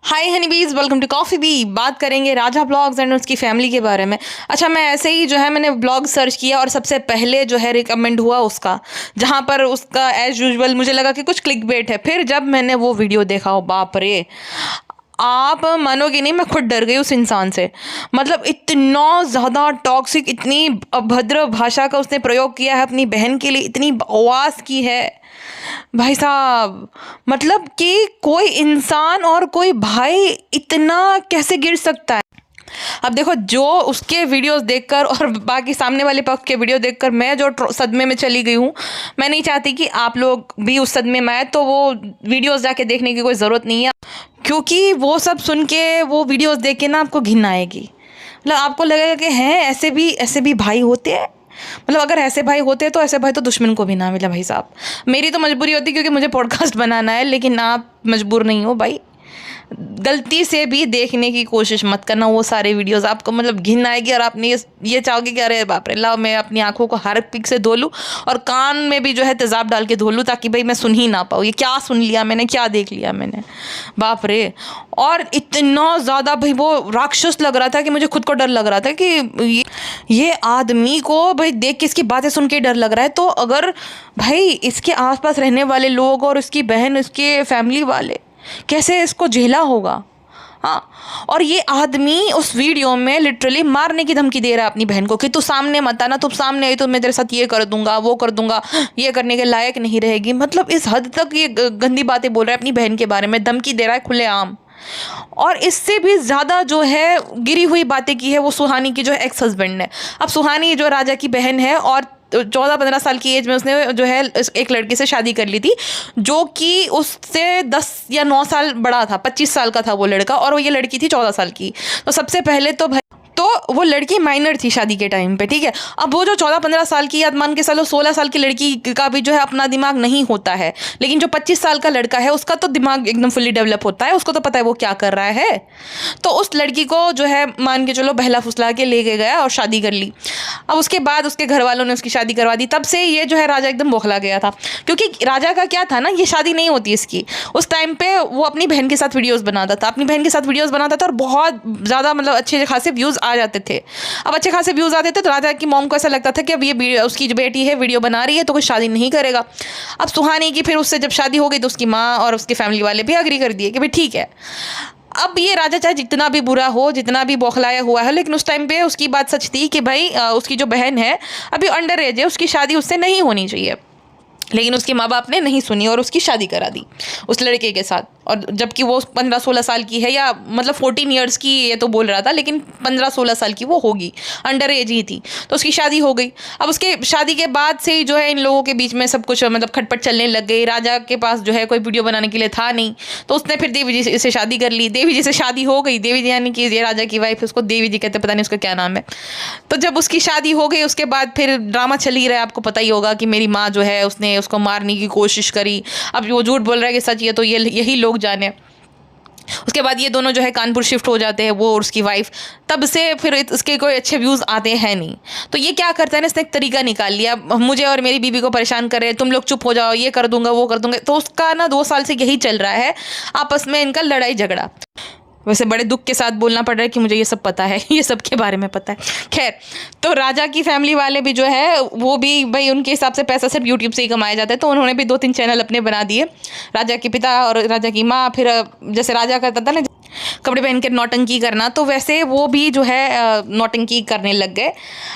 Hi honeybees, welcome to coffee bee. बात करेंगे Raja blogs and उसकी फैमिली के बारे में। अच्छा, मैं ऐसे ही जो है मैंने ब्लॉग सर्च किया और सबसे पहले जो है रिकमेंड हुआ उसका, जहाँ पर उसका एज यूजुअल मुझे लगा कि कुछ क्लिक बेट है। फिर जब मैंने वो वीडियो देखा, ओ बाप रे, आप मानोगे नहीं, मैं खुद डर गई उस इंसान से। मतलब इतना ज़्यादा टॉक्सिक, इतनी अभद्र भाषा का उसने प्रयोग किया है अपनी बहन के लिए, इतनी बकवास की है भाई साहब। मतलब कि कोई इंसान और कोई भाई इतना कैसे गिर सकता है। अब देखो, जो उसके वीडियोस देखकर और बाकी सामने वाले पक्ष के वीडियो देखकर मैं जो सदमे में चली गई हूँ, मैं नहीं चाहती कि आप लोग भी उस सदमे में आए। तो वो वीडियोस जाके देखने की कोई ज़रूरत नहीं है, क्योंकि वो सब सुन के, वो वीडियोस देख के ना आपको घिन आएगी। मतलब आपको लगेगा कि हैं ऐसे भी भाई होते हैं। मतलब अगर ऐसे भाई होते तो ऐसे भाई तो दुश्मन को भी ना मिला भाई साहब। मेरी तो मजबूरी होती क्योंकि मुझे पॉडकास्ट बनाना है, लेकिन आप मजबूर नहीं हो भाई। गलती से भी देखने की कोशिश मत करना वो सारे वीडियोस, आपको मतलब घिन आएगी और आप ये चाहोगे कि अरे बाप रे, लाओ मैं अपनी आंखों को हार्पिक से धो लूँ और कान में भी जो है तेजाब डाल के धो लूँ, ताकि भाई मैं सुन ही ना पाऊँ। ये क्या सुन लिया मैंने, क्या देख लिया मैंने, बाप रे। और इतना ज़्यादा भाई वो राक्षस लग रहा था कि मुझे खुद को डर लग रहा था कि ये आदमी को भाई देख के, इसकी बातें सुन के डर लग रहा है। तो अगर भाई इसके आसपास रहने वाले लोग और उसकी बहन, उसके फैमिली वाले कैसे इसको झेला होगा। हाँ, और ये आदमी उस वीडियो में लिटरली मारने की धमकी दे रहा है अपनी बहन को कि तू सामने मत आना, तू सामने आई तो मैं तेरे साथ ये कर दूंगा, वो कर दूंगा, ये करने के लायक नहीं रहेगी। मतलब इस हद तक ये गंदी बातें बोल रहा है अपनी बहन के बारे में, धमकी दे रहा है खुलेआम। और इससे भी ज़्यादा जो है गिरी हुई बातें की है वो सुहानी की जो एक्स हस्बैंड ने। अब सुहानी जो राजा की बहन है और 14-15 साल की एज में उसने जो है एक लड़की से शादी कर ली थी, जो कि उससे 10 या 9 साल बड़ा था। 25 साल का था वो लड़का और वो ये लड़की थी 14 साल की। तो सबसे पहले तो भाई, तो वो लड़की माइनर थी शादी के टाइम पे, ठीक है। अब वो जो 14-15 साल की, याद मान के चलो 16 साल की लड़की का भी जो है अपना दिमाग नहीं होता है, लेकिन जो 25 साल का लड़का है उसका तो दिमाग एकदम फुल्ली डेवलप होता है, उसको तो पता है वो क्या कर रहा है। तो उस लड़की को जो है मान के चलो बहला फुसला के ले गया और शादी कर ली। अब उसके बाद उसके घर वालों ने उसकी शादी करवा दी। तब से ये जो है राजा एकदम बौखला गया था, क्योंकि राजा का क्या था ना, ये शादी नहीं होती इसकी। उस टाइम पे वो अपनी बहन के साथ वीडियोस बनाता था, और बहुत ज़्यादा मतलब अच्छे खासे व्यूज़ आ जाते थे। अब अच्छे खासे व्यूज़ आते थे तो राजा की मॉम को ऐसा लगता था कि अब ये उसकी जो बेटी है वीडियो बना रही है तो कोई शादी नहीं करेगा। अब सुहानी की फिर उससे जब शादी हो गई तो उसकी माँ और उसकी फैमिली वाले भी एग्री कर दिए कि भाई ठीक है। अब ये राजा चाहे जितना भी बुरा हो, जितना भी बौखलाया हुआ है, लेकिन उस टाइम पे उसकी बात सच थी कि भाई उसकी जो बहन है अभी अंडर एज है, उसकी शादी उससे नहीं होनी चाहिए। लेकिन उसके माँ बाप ने नहीं सुनी और उसकी शादी करा दी उस लड़के के साथ। और जबकि वो 15-16 साल की है, या मतलब 14 ईयर्स की ये तो बोल रहा था, लेकिन 15-16 साल की वो होगी, अंडर एज ही थी। तो उसकी शादी हो गई। अब उसके शादी के बाद से ही जो है इन लोगों के बीच में सब कुछ मतलब खटपट चलने लग गई। राजा के पास जो है कोई वीडियो बनाने के लिए था नहीं, तो उसने फिर देवी जी से शादी कर ली। देवी जी से शादी हो गई, देवी जी यानी कि ये राजा की वाइफ, उसको देवी जी कहते, पता नहीं उसका क्या नाम है। तो जब उसकी शादी हो गई उसके बाद फिर ड्रामा चल ही रहा है, आपको पता ही होगा कि मेरी माँ जो है उसने उसको मारने की कोशिश करी। अब वो झूठ बोल रहा है कि सच, ये तो यही लोग जाने। उसके बाद ये दोनों जो है कानपुर शिफ्ट हो जाते हैं, वो और उसकी वाइफ। तब से फिर इसके कोई अच्छे व्यूज़ आते हैं नहीं। तो ये क्या करता है ना, इसने एक तरीका निकाल लिया, मुझे और मेरी बीबी को परेशान कर रहे हैं, तुम लोग चुप हो जाओ, ये कर दूंगा, वो कर दूंगा। तो उसका ना 2 साल से यही चल रहा है, आपस में इनका लड़ाई झगड़ा। वैसे बड़े दुख के साथ बोलना पड़ रहा है कि मुझे ये सब पता है, ये सब के बारे में पता है। खैर, तो राजा की फैमिली वाले भी जो है वो भी भाई उनके हिसाब से पैसा सिर्फ यूट्यूब से ही कमाया जाता है, तो उन्होंने भी 2-3 चैनल अपने बना दिए। राजा के पिता और राजा की माँ, फिर जैसे राजा करता था ना कपड़े पहन के नौटंकी करना, तो वैसे वो भी जो है नौटंकी करने लग गए।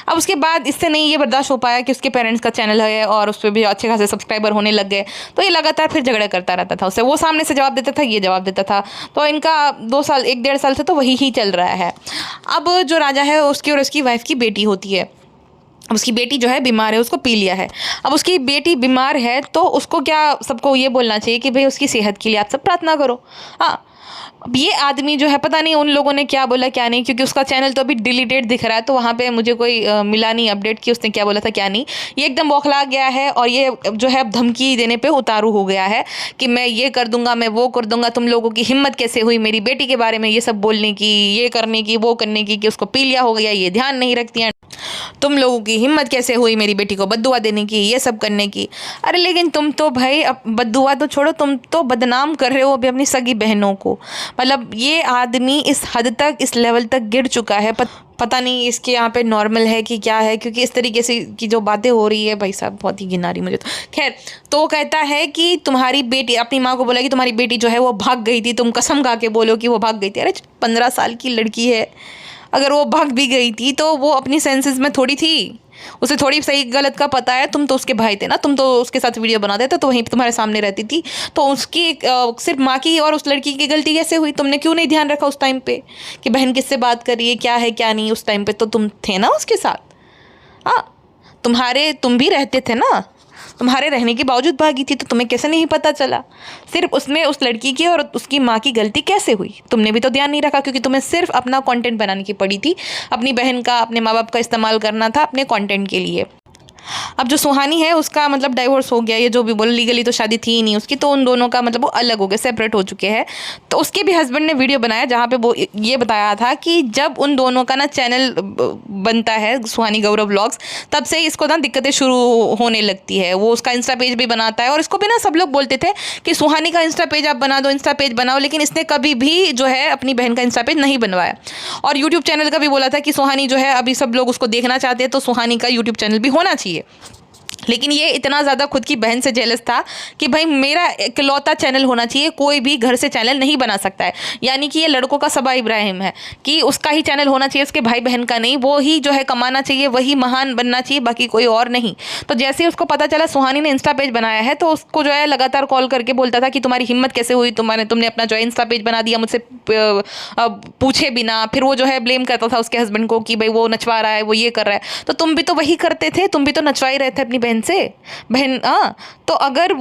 अब उसके बाद इससे नहीं ये बर्दाश्त हो पाया कि उसके पेरेंट्स का चैनल है और उस पर भी अच्छे खासे सब्सक्राइबर होने लग गए, तो ये लगातार फिर झगड़ा करता रहता था उससे। वो सामने से जवाब देता था, ये जवाब देता था। तो इनका 2 साल 1-1.5 साल से तो वही ही चल रहा है। अब जो राजा है उसकी और उसकी वाइफ की बेटी होती है। उसकी बेटी जो है बीमार है, उसको पी लिया है। अब उसकी बेटी बीमार है तो उसको क्या, सबको ये बोलना चाहिए कि भाई उसकी सेहत के लिए आप सब प्रार्थना करो। हाँ, अब ये आदमी जो है पता नहीं उन लोगों ने क्या बोला क्या नहीं, क्योंकि उसका चैनल तो अभी डिलीटेड दिख रहा है, तो वहाँ पे मुझे कोई मिला नहीं अपडेट कि उसने क्या बोला था क्या नहीं। ये एकदम बौखला गया है और ये जो है अब धमकी देने पे उतारू हो गया है कि मैं ये कर दूंगा, मैं वो कर दूंगा, तुम लोगों की हिम्मत कैसे हुई मेरी बेटी के बारे में ये सब बोलने की, ये करने की, वो करने की, कि उसको पी लिया हो गया, ये ध्यान नहीं रखती हैं, तुम लोगों की हिम्मत कैसे हुई मेरी बेटी को बद्दुआ देने की, ये सब करने की। अरे लेकिन तुम तो भाई अब बद्दुआ तो छोड़ो, तुम तो बदनाम कर रहे हो अभी अपनी सगी बहनों को। मतलब ये आदमी इस हद तक, इस लेवल तक गिर चुका है, पता नहीं इसके यहाँ पे नॉर्मल है कि क्या है, क्योंकि इस तरीके से की जो बातें हो रही है भाई साहब बहुत ही घिना रही मुझे तो। खैर, तो वो कहता है कि तुम्हारी बेटी, अपनी माँ को बोला कि तुम्हारी बेटी जो है वो भाग गई थी, तुम कसम खा के बोलो कि वो भाग गई थी। अरे 15 साल की लड़की है, अगर वो भाग भी गई थी तो वो अपनी सेंसेस में थोड़ी थी, उसे थोड़ी सही गलत का पता है। तुम तो उसके भाई थे ना, तुम तो उसके साथ वीडियो बनाते थे, तो वहीं पे तुम्हारे सामने रहती थी। तो उसकी सिर्फ माँ की और उस लड़की की गलती कैसे हुई? तुमने क्यों नहीं ध्यान रखा उस टाइम पे कि बहन किससे बात कर रही है, क्या है क्या नहीं? उस टाइम पे तो तुम थे ना उसके साथ। हाँ, तुम भी रहते थे ना, तुम्हारे रहने के बावजूद भागी थी, तो तुम्हें कैसे नहीं पता चला? सिर्फ उसमें उस लड़की की और उसकी माँ की गलती कैसे हुई? तुमने भी तो ध्यान नहीं रखा, क्योंकि तुम्हें सिर्फ अपना कंटेंट बनाने की पड़ी थी, अपनी बहन का, अपने माँ बाप का इस्तेमाल करना था अपने कंटेंट के लिए। अब जो सुहानी है उसका मतलब डाइवोर्स हो गया, ये जो भी बोल, लीगली तो शादी थी ही नहीं उसकी, तो उन दोनों का मतलब वो अलग हो गए, सेपरेट हो चुके हैं। तो उसके भी हस्बैंड ने वीडियो बनाया जहाँ पे वो ये बताया था कि जब उन दोनों का ना चैनल बनता है, सुहानी गौरव व्लॉग्स, तब से इसको ना दिक्कतें शुरू होने लगती है। वो उसका इंस्टा पेज भी बनाता है, और इसको भी ना सब लोग बोलते थे कि सुहानी का इंस्टा पेज आप बना दो, इंस्टा पेज बनाओ, लेकिन इसने कभी भी जो है अपनी बहन का इंस्टा पेज नहीं बनवाया। और यूट्यूब चैनल का भी बोला था कि सुहानी जो है, अभी सब लोग उसको देखना चाहते हैं, तो सुहानी का यूट्यूब चैनल भी होना चाहिए। लेकिन ये इतना ज़्यादा खुद की बहन से जेलस था कि भाई मेरा इकलौता चैनल होना चाहिए, कोई भी घर से चैनल नहीं बना सकता है। यानी कि ये लड़कों का सबा इब्राहिम है कि उसका ही चैनल होना चाहिए, उसके भाई बहन का नहीं। वो ही जो है कमाना चाहिए, वही महान बनना चाहिए, बाकी कोई और नहीं। तो जैसे ही उसको पता चला सुहानी ने इंस्टा पेज बनाया है, तो उसको जो है लगातार कॉल करके बोलता था कि तुम्हारी हिम्मत कैसे हुई, तुमने अपना जो है इंस्टा पेज बना दिया मुझसे पूछे बिना। फिर वो जो है ब्लेम करता था उसके हस्बैंड को कि भाई वो नचवा रहा है, वो ये कर रहा है। तो तुम भी तो वही करते थे, तुम भी तो नचवा ही रहे थे अपनी बहन से। हाँ, तो अगर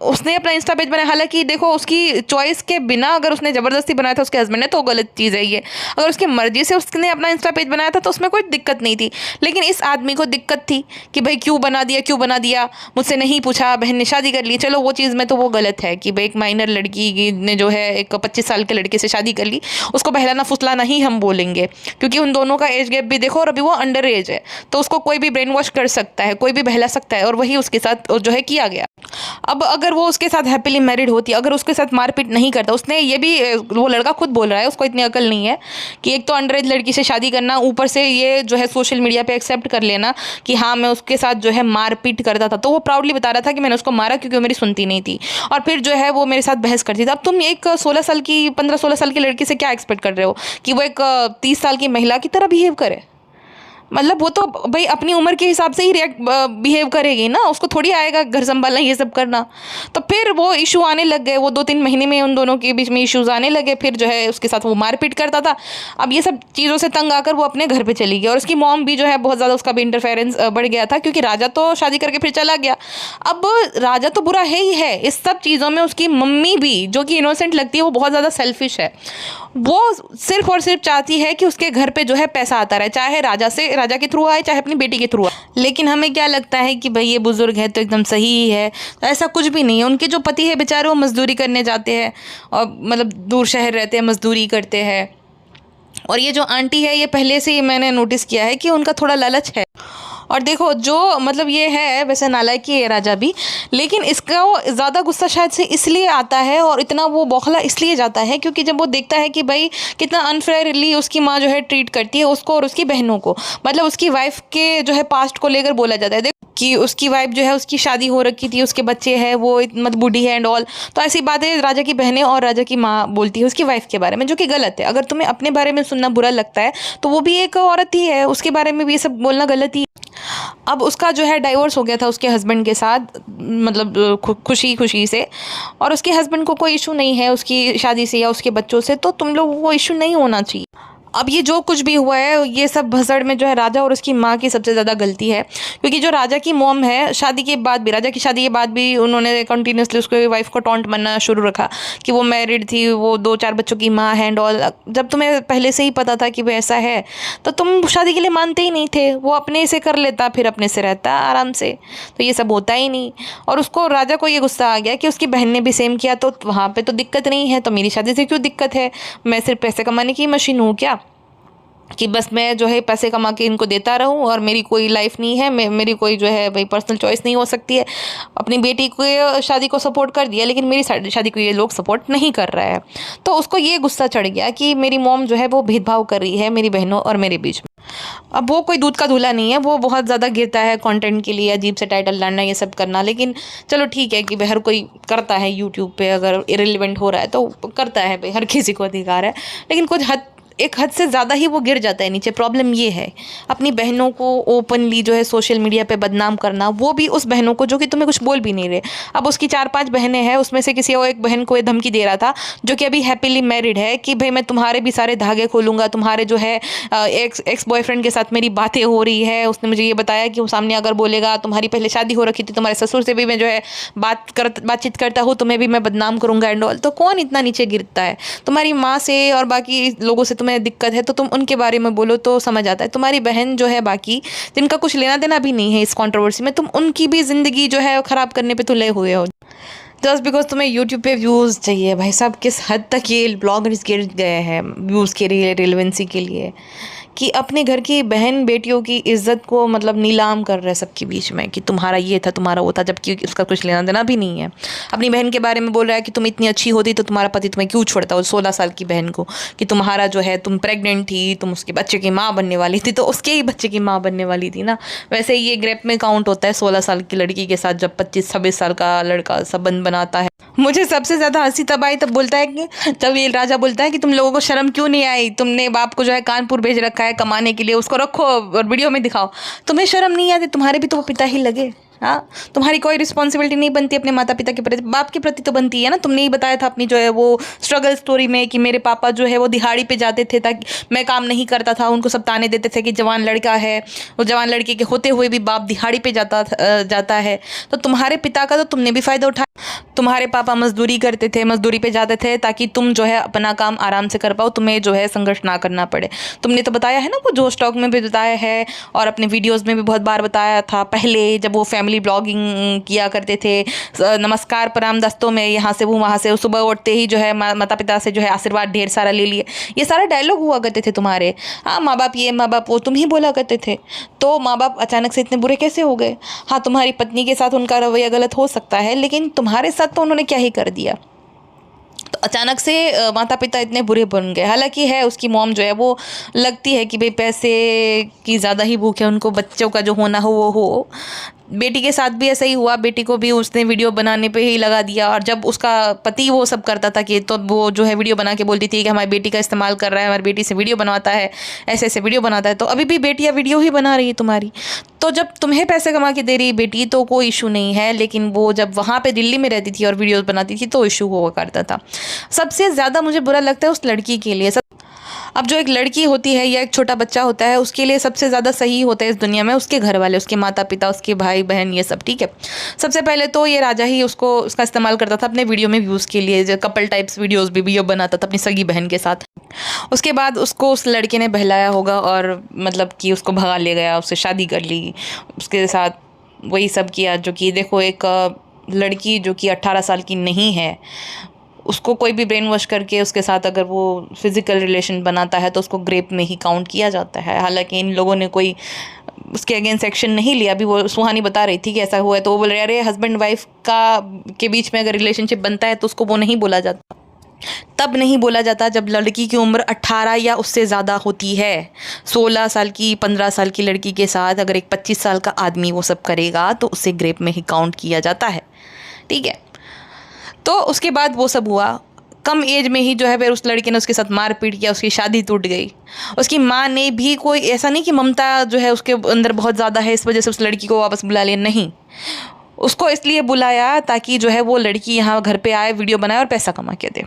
उसने अपना इंस्टा पेज बनाया, हालांकि देखो उसकी चॉइस के बिना अगर उसने ज़बरदस्ती बनाया था उसके हस्बैंड ने, तो गलत चीज़ है ये। अगर उसकी मर्जी से उसने अपना इंस्टा पेज बनाया था तो उसमें कोई दिक्कत नहीं थी। लेकिन इस आदमी को दिक्कत थी कि भाई क्यों बना दिया, मुझसे नहीं पूछा, बहन ने शादी कर ली। चलो वो चीज़ में तो वो गलत है कि भाई एक माइनर लड़की ने जो है एक 25 साल के लड़के से शादी कर ली, उसको बहलाना फुसलाना ही हम बोलेंगे, क्योंकि उन दोनों का एज गैप भी देखो, और अभी वो अंडर एज है, तो उसको कोई भी ब्रेन वॉश कर सकता है, कोई भी बहला सकता है, और वही उसके साथ जो है किया गया। अब अगर वो उसके साथ हैप्पीली मैरिड होती, अगर उसके साथ मारपीट नहीं करता, उसने ये भी, वो लड़का खुद बोल रहा है उसको इतनी अकल नहीं है कि एक तो अंडर एज लड़की से शादी करना, ऊपर से ये जो है सोशल मीडिया पे एक्सेप्ट कर लेना कि हाँ मैं उसके साथ जो है मारपीट करता था। तो वो प्राउडली बता रहा था कि मैंने उसको मारा क्योंकि वो मेरी सुनती नहीं थी, और फिर जो है वो मेरे साथ बहस करती थी। अब तुम एक 15-16 साल की लड़की से क्या एक्सपेक्ट कर रहे हो कि वो एक 30 साल की महिला की तरह बिहेव करे? मतलब वो तो भाई अपनी उम्र के हिसाब से ही बिहेव करेगी ना, उसको थोड़ी आएगा घर संभालना, ये सब करना। तो फिर वो इशू आने लग गए, वो 2-3 महीने में उन दोनों के बीच में इश्यूज आने लगे। फिर जो है उसके साथ वो मारपीट करता था। अब ये सब चीज़ों से तंग आकर वो अपने घर पे चली गई, और उसकी मॉम भी जो है बहुत ज़्यादा, उसका भी इंटरफेरेंस बढ़ गया था, क्योंकि राजा तो शादी करके फिर चला गया। अब राजा तो बुरा है ही है, इस सब चीज़ों में उसकी मम्मी भी, जो कि इनोसेंट लगती है, वो बहुत ज़्यादा सेल्फिश है। वो सिर्फ और सिर्फ चाहती है कि उसके घर पे जो है पैसा आता रहे, चाहे राजा के थ्रू आए, चाहे अपनी बेटी के थ्रू आए। लेकिन हमें क्या लगता है कि भाई ये बुजुर्ग है तो एकदम सही ही है, तो ऐसा कुछ भी नहीं है। उनके जो पति है बेचारे, वो मजदूरी करने जाते हैं, और मतलब दूर शहर रहते हैं, मजदूरी करते हैं। और ये जो आंटी है, ये पहले से ही मैंने नोटिस किया है कि उनका थोड़ा लालच है। और देखो जो मतलब ये है, वैसे नालायक ही है राजा भी, लेकिन इसका ज़्यादा गुस्सा शायद से इसलिए आता है और इतना वो बौखला इसलिए जाता है क्योंकि जब वो देखता है कि भाई कितना अनफेयरली उसकी माँ जो है ट्रीट करती है उसको और उसकी बहनों को। मतलब उसकी वाइफ के जो है पास्ट को लेकर बोला जाता है देखो कि उसकी वाइफ जो है, उसकी शादी हो रखी थी, उसके बच्चे हैं, वो मत बूढ़ी है एंड ऑल। तो ऐसी बातें राजा की बहनें और राजा की माँ बोलती है उसकी वाइफ के बारे में, जो कि गलत है। अगर तुम्हें अपने बारे में सुनना बुरा लगता है तो वो भी एक औरत ही है, उसके बारे में भी ये सब बोलना गलत ही। अब उसका जो है डाइवोर्स हो गया था उसके हस्बैंड के साथ, मतलब खुशी से, और उसके हस्बैंड को कोई इशू नहीं है उसकी शादी से या उसके बच्चों से, तो तुम लोगों को इशू नहीं होना चाहिए। अब ये जो कुछ भी हुआ है, ये सब भसड़ में जो है राजा और उसकी माँ की सबसे ज़्यादा गलती है, क्योंकि जो राजा की मॉम है, राजा की शादी के बाद भी उन्होंने कंटिन्यूसली उसके वाइफ को टॉन्ट मारना शुरू रखा कि वो मैरिड थी, वो 2-4 बच्चों की माँ है एंड ऑल। जब तुम्हें पहले से ही पता था कि वो ऐसा है, तो तुम शादी के लिए मानते ही नहीं थे। वो अपने से कर लेता, फिर अपने से रहता आराम से, तो ये सब होता ही नहीं। और उसको, राजा को ये गुस्सा आ गया कि उसकी बहन ने भी सेम किया, तो वहाँ पर तो दिक्कत नहीं है, तो मेरी शादी से क्यों दिक्कत है? मैं सिर्फ पैसे कमाने की मशीन हूँ क्या? कि बस मैं जो है पैसे कमा के इनको देता रहूं और मेरी कोई लाइफ नहीं है, मेरी कोई जो है भाई पर्सनल चॉइस नहीं हो सकती है। अपनी बेटी को शादी को सपोर्ट कर दिया, लेकिन मेरी शादी को ये लोग सपोर्ट नहीं कर रहा है। तो उसको ये गुस्सा चढ़ गया कि मेरी मॉम जो है वो भेदभाव कर रही है मेरी बहनों और मेरे बीच में। अब वो कोई दूध का धुला नहीं है, वो बहुत ज़्यादा गिरता है कंटेंट के लिए, अजीब से टाइटल लाना, ये सब करना। लेकिन चलो ठीक है कि हर कोई करता है यूट्यूब पे, अगर इरेलीवेंट हो रहा है तो करता है भाई, हर किसी को अधिकार है। लेकिन कुछ एक हद से ज़्यादा ही वो गिर जाता है नीचे। प्रॉब्लम ये है अपनी बहनों को ओपनली जो है सोशल मीडिया पे बदनाम करना, वो भी उस बहनों को जो कि तुम्हें कुछ बोल भी नहीं रहे। अब उसकी 4-5 बहनें हैं, उसमें से किसी और एक बहन को ये धमकी दे रहा था जो कि अभी हैप्पीली मैरिड है कि भाई मैं तुम्हारे भी सारे धागे खोलूँगा, तुम्हारे जो है एक्स बॉयफ्रेंड के साथ मेरी बातें हो रही है। उसने मुझे ये बताया कि वो सामने अगर बोलेगा तुम्हारी पहले शादी हो रखी थी, तुम्हारे ससुर से भी मैं जो है बातचीत करता हूँ, तुम्हें भी मैं बदनाम करूँगा एंड ऑल। तो कौन इतना नीचे गिरता है? तुम्हारी माँ से और बाकी लोगों से तुम्हें दिक्कत है तो तुम उनके बारे में बोलो तो समझ आता है। तुम्हारी बहन जो है बाकी, जिनका कुछ लेना देना भी नहीं है इस कंट्रोवर्सी में, तुम उनकी भी ज़िंदगी जो है ख़राब करने पे तुले हुए हो जस्ट बिकॉज तुम्हें यूट्यूब पे व्यूज़ चाहिए। भाई साहब किस हद तक ये ब्लॉगर्स गिर गए हैं व्यूज़ के लिए, रिलेवेंसी के लिए, कि अपने घर की बहन बेटियों की इज्जत को मतलब नीलाम कर रहे हैं सबके बीच में कि तुम्हारा ये था, तुम्हारा वो था, जबकि उसका कुछ लेना देना भी नहीं है। अपनी बहन के बारे में बोल रहा है कि तुम इतनी अच्छी होती तो तुम्हारा पति तुम्हें क्यों छोड़ता, वो 16 साल की बहन को, कि तुम्हारा जो है तुम प्रेग्नेंट थी, तुम उसके बच्चे की माँ बनने वाली थी, तो उसके ही बच्चे की माँ बनने वाली थी ना। वैसे ही ये ग्रेप में काउंट होता है 16 साल की लड़की के साथ जब 25-26 साल का लड़का संबंध बनाता है। मुझे सबसे ज़्यादा हंसी तब आई तब बोलता है कि जब ये राजा बोलता है कि तुम लोगों को शर्म क्यों नहीं आई, तुमने बाप को जो है कानपुर भेज रखा है कमाने के लिए, उसको रखो और वीडियो में दिखाओ, तुम्हें शर्म नहीं आती? तुम्हारे भी तो वो पिता ही लगे। हाँ, तुम्हारी कोई रिस्पॉन्सिबिलिटी नहीं बनती अपने माता पिता के प्रति, बाप के प्रति तो बनती है ना। तुमने ही बताया था अपनी जो है वो स्ट्रगल स्टोरी में कि मेरे पापा जो है वो दिहाड़ी पे जाते थे ताकि मैं काम नहीं करता था, उनको सब ताने देते थे कि जवान लड़का है, वो जवान लड़के के होते हुए भी बाप दिहाड़ी पे जाता है। तो तुम्हारे पिता का तो तुमने भी फ़ायदा उठाया। तुम्हारे पापा मजदूरी करते थे, मजदूरी पे जाते थे ताकि तुम जो है अपना काम आराम से कर पाओ, तुम्हें जो है संघर्ष ना करना पड़े। तुमने तो बताया है ना, वो जो स्टॉक में भी बताया है और अपने वीडियोस में भी बहुत बार बताया था पहले, जब वो फैमिली ब्लॉगिंग किया करते थे, नमस्कार प्रणाम दस्तों में, यहाँ से वो वहाँ से, सुबह उठते ही जो है माता पिता से जो है आशीर्वाद ढेर सारा ले लिए, ये सारा डायलॉग हुआ करते थे तुम्हारे। हाँ, माँ बाप ये माँ बाप वो, तुम ही बोला करते थे। तो माँ बाप अचानक से इतने बुरे कैसे हो गए? हाँ, तुम्हारी पत्नी के साथ उनका रवैया गलत हो सकता है, लेकिन तुम्हारे साथ तो उन्होंने क्या ही कर दिया? तो अचानक से माता पिता इतने बुरे बन गए। हालांकि है उसकी मॉम जो है वो लगती है कि भाई पैसे की ज़्यादा ही भूख है उनको, बच्चों का जो होना हो वो हो। बेटी के साथ भी ऐसा ही हुआ, बेटी को भी उसने वीडियो बनाने पे ही लगा दिया, और जब उसका पति वो सब करता था कि तो वो जो है वीडियो बना के बोलती थी कि हमारी बेटी का इस्तेमाल कर रहा है, हमारी बेटी से वीडियो बनवाता है, ऐसे ऐसे वीडियो बनाता है। तो अभी भी बेटियाँ वीडियो ही बना रही है तुम्हारी। तो जब तुम्हें पैसे कमा के दे रही बेटी तो कोई इशू नहीं है, लेकिन वो जब वहाँ पे दिल्ली में रहती थी और वीडियोस बनाती थी तो इशू हुआ करता था। सबसे ज़्यादा मुझे बुरा लगता है उस लड़की के लिए। अब जो एक लड़की होती है या एक छोटा बच्चा होता है, उसके लिए सबसे ज़्यादा सही होता है इस दुनिया में उसके घर वाले, उसके माता पिता, उसके भाई बहन, ये सब। ठीक है, सबसे पहले तो ये राजा ही उसका इस्तेमाल करता था अपने वीडियो में व्यूज़ के लिए, जो कपल टाइप्स वीडियोस भी वीडियो बनाता था अपनी सगी बहन के साथ। उसके बाद उसको उस लड़के ने बहलाया होगा और मतलब कि उसको भगा ले गया, उससे शादी कर ली, उसके साथ वही सब किया। जो कि देखो, एक लड़की जो कि 18 साल की नहीं है, उसको कोई भी ब्रेन वॉश करके उसके साथ अगर वो फिज़िकल रिलेशन बनाता है तो उसको ग्रेप में ही काउंट किया जाता है। हालांकि इन लोगों ने कोई उसके अगेंस्ट एक्शन नहीं लिया। अभी वो सुहानी बता रही थी कि ऐसा हुआ है, तो वो बोल रहे अरे हस्बैंड वाइफ के बीच में अगर रिलेशनशिप बनता है तो उसको वो नहीं बोला जाता। तब नहीं बोला जाता जब लड़की की उम्र 18 या उससे ज़्यादा होती है। 16 साल की 15 साल की लड़की के साथ अगर एक 25 साल का आदमी वो सब करेगा तो उसे ग्रेप में ही काउंट किया जाता है। ठीक है, तो उसके बाद वो सब हुआ। कम एज में ही जो है फिर उस लड़के ने उसके साथ मारपीट किया, उसकी शादी टूट गई। उसकी माँ ने भी कोई ऐसा नहीं कि ममता जो है उसके अंदर बहुत ज़्यादा है इस वजह से उस लड़की को वापस बुला लिया, नहीं। उसको इसलिए बुलाया ताकि जो है वो लड़की यहाँ घर पे आए, वीडियो बनाए और पैसा कमा के दे।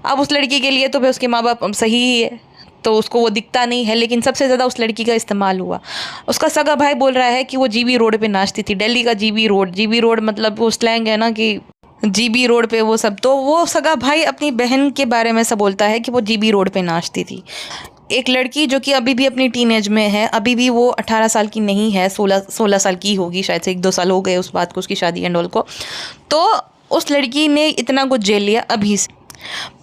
अब उस लड़की के लिए तो फिर उसके माँ बाप सही ही है, तो उसको वो दिखता नहीं है, लेकिन सबसे ज़्यादा उस लड़की का इस्तेमाल हुआ। उसका सगा भाई बोल रहा है कि वो जीबी रोड पे नाचती थी, दिल्ली का जीबी रोड मतलब वो स्लैंग है ना कि जीबी रोड पे वो सब। तो वो सगा भाई अपनी बहन के बारे में सब बोलता है कि वो जीबी रोड पे नाचती थी। एक लड़की जो कि अभी भी अपनी टीनेज में है, अभी भी वो 18 साल की नहीं है, 16 साल की होगी शायद से, 1-2 साल हो गए उस बात को, उसकी शादी एंड ऑल को। तो उस लड़की ने इतना कुछ झेल लिया अभी से।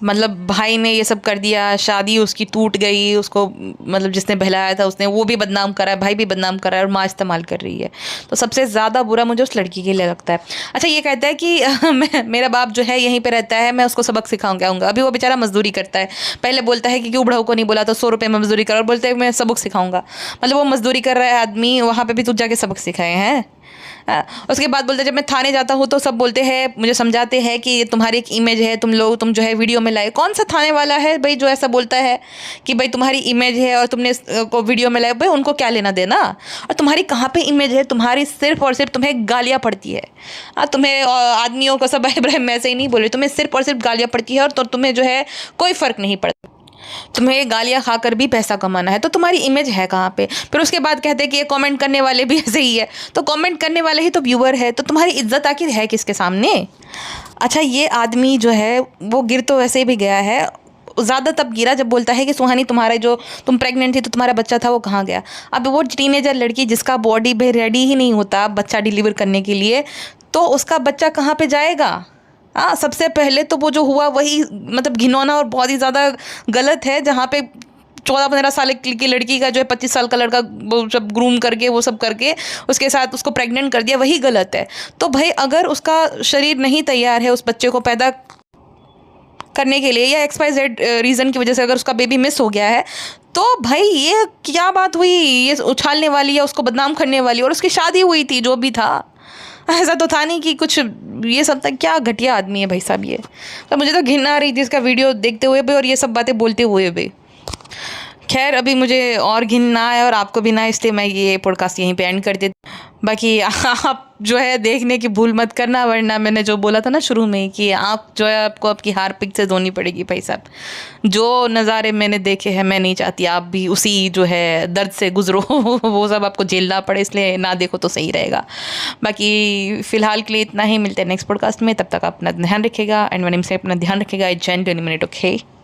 मतलब भाई ने ये सब कर दिया, शादी उसकी टूट गई, उसको मतलब जिसने बहलाया था उसने वो भी बदनाम करा है, भाई भी बदनाम करा है और माँ इस्तेमाल कर रही है। तो सबसे ज़्यादा बुरा मुझे उस लड़की के लिए लगता है। अच्छा ये कहता है कि मेरा बाप जो है यहीं पे रहता है, मैं उसको सबक सिखाऊंगा। अभी वो बेचारा मजदूरी करता है, पहले बोलता है कि क्यों बड़ों को नहीं बोला तो 100 रुपये में मजदूरी कर, और बोलते हैं मैं सबक सिखाऊंगा। मतलब वो मजदूरी कर रहा है आदमी, वहाँ पे भी तू जाके सबक सिखाए हैं। उसके बाद बोलते हैं जब मैं थाने जाता हूँ तो सब बोलते हैं, मुझे समझाते हैं कि ये तुम्हारी एक इमेज है, तुम जो है वीडियो में लाए। कौन सा थाने वाला है भाई जो ऐसा बोलता है कि भाई तुम्हारी इमेज है और तुमने को वीडियो में लाए? भाई उनको क्या लेना देना? और तुम्हारी कहाँ पे इमेज है? तुम्हारी सिर्फ और सिर्फ तुम्हें गालियाँ पड़ती है। तुम्हें आदमियों को सब इब्राहिम मैं ऐसे ही नहीं बोल रही, तुम्हें सिर्फ और सिर्फ गालियाँ पड़ती है और तो तुम्हें जो है कोई फ़र्क नहीं पड़ता। तुम्हें गालियाँ खाकर भी पैसा कमाना है, तो तुम्हारी इमेज है कहाँ पे? फिर उसके बाद कहते हैं कि ये कमेंट करने वाले भी ऐसे ही है, तो कमेंट करने वाले ही तो व्यूअर है, तो तुम्हारी इज्जत आखिर है किसके सामने? अच्छा ये आदमी जो है वो गिर तो वैसे भी गया है, ज़्यादा तब गिरा जब बोलता है कि सुहानी तुम्हारे जो तुम प्रेग्नेंट थी तो तुम्हारा बच्चा था वो कहाँ गया? अब वो टीनेजर लड़की जिसका बॉडी भी रेडी ही नहीं होता बच्चा डिलीवर करने के लिए, तो उसका बच्चा कहाँ पे जाएगा? हाँ, सबसे पहले तो वो जो हुआ वही मतलब घिनौना और बहुत ही ज़्यादा गलत है, जहाँ पे 14-15 साल की लड़की का जो है 25 साल का लड़का वो सब ग्रूम करके वो सब करके उसके साथ उसको प्रेग्नेंट कर दिया, वही गलत है। तो भाई अगर उसका शरीर नहीं तैयार है उस बच्चे को पैदा करने के लिए या XYZ रीज़न की वजह से अगर उसका बेबी मिस हो गया है, तो भाई ये क्या बात हुई? ये उछालने वाली या उसको बदनाम करने वाली, और उसकी शादी हुई थी जो भी था, ऐसा तो था नहीं कि कुछ ये सब था। क्या घटिया आदमी है भाई साहब ये। तो मुझे तो घिन आ रही थी इसका वीडियो देखते हुए भी और ये सब बातें बोलते हुए भी। खैर अभी मुझे और घिन ना आए और आपको भी ना, इसलिए मैं ये पॉडकास्ट यहीं पे एंड कर देती। बाकी आप जो है देखने की भूल मत करना, वरना मैंने जो बोला था ना शुरू में कि आप जो है आपको आपकी हार पिक से धोनी पड़ेगी भाई साहब। जो नज़ारे मैंने देखे हैं मैं नहीं चाहती आप भी उसी जो है दर्द से गुजरो वो सब आपको झेलना पड़े, इसलिए ना देखो तो सही रहेगा। बाकी फ़िलहाल के लिए इतना ही, मिलते हैं नेक्स्ट पॉडकास्ट में। तब तक अपना ध्यान रखिएगा एंड वनिम से अपना ध्यान रखिएगा। 10-20 मिनट ओके।